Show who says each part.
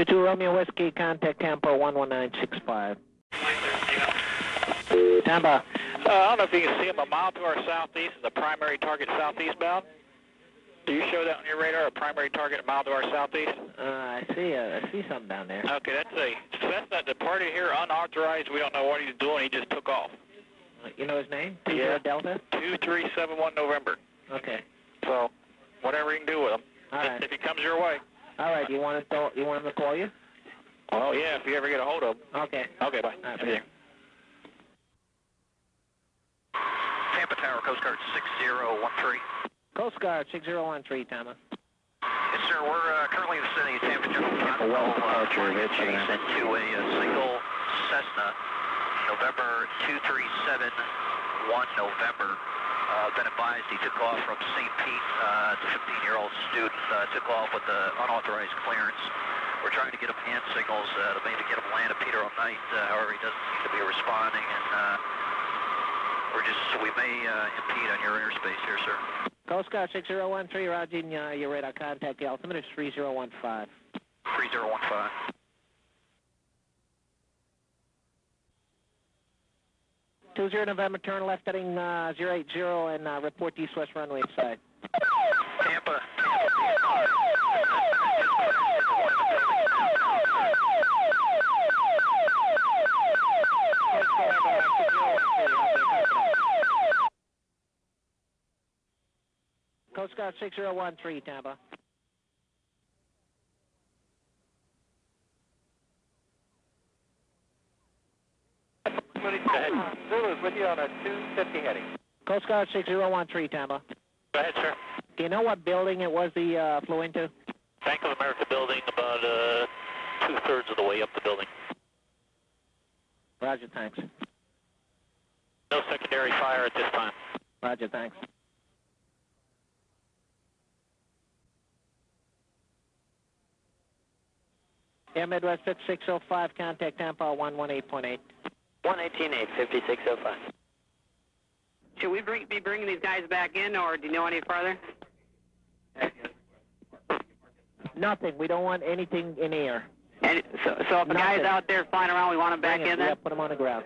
Speaker 1: 22 Romeo Whiskey, contact Tampa 11965. Tampa.
Speaker 2: I don't know if you can see him a mile to our southeast is a primary target southeast bound. Do you show that on your radar, a primary target a mile to our southeast?
Speaker 1: I see something down there.
Speaker 2: Okay, that's a Cessna departed here unauthorized. We don't know what he's doing. He just took off.
Speaker 1: You know his name?
Speaker 2: Yeah.
Speaker 1: Delta?
Speaker 2: 2371 November.
Speaker 1: Okay.
Speaker 2: So, whatever you can do with him.
Speaker 1: All right.
Speaker 2: If he comes your way.
Speaker 1: All right. You want him to call you?
Speaker 2: Oh, yeah, if you ever get a hold of him.
Speaker 1: Okay.
Speaker 2: Okay, bye.
Speaker 1: All right,
Speaker 3: Tampa Tower, Coast Guard 6013.
Speaker 1: Coast Guard 6013, Tampa.
Speaker 3: Yes, sir. We're currently in the vicinity of Tampa General
Speaker 1: departure
Speaker 3: adjacent to a single Cessna, November 2371 November. Been advised he took off from St. Pete. It's a 15-year-old student. Took off with the unauthorized clearance. We're trying to get him hand signals to maybe get him landed Peter on night. However, he doesn't seem to be responding, and we may impede on your airspace here, sir.
Speaker 1: Coast Guard 6013, Roger, your radar contact. The altimeter is 3015.
Speaker 3: 3015.
Speaker 1: 20 November, turn left heading 080 and report east-west runway side.
Speaker 3: Tampa.
Speaker 1: Coast Guard 6013, Tampa.
Speaker 2: Zulu's with you on a 250 heading.
Speaker 1: Coast Guard 6013, Tampa.
Speaker 2: Go ahead, sir.
Speaker 1: Do you know what building it was he flew into?
Speaker 2: Bank of America building, about two-thirds of the way up the building.
Speaker 1: Roger, thanks.
Speaker 2: No secondary fire at this time.
Speaker 1: Roger, thanks. Air Midwest 5605, contact Tampa 118.8.
Speaker 4: 118.8, 5605.
Speaker 5: Should we be bringing these guys back in, or do you know any further?
Speaker 1: Nothing. We don't want anything in air.
Speaker 5: And so if a guy's out there flying around, we want him back in there?
Speaker 1: Yeah, put him on the ground.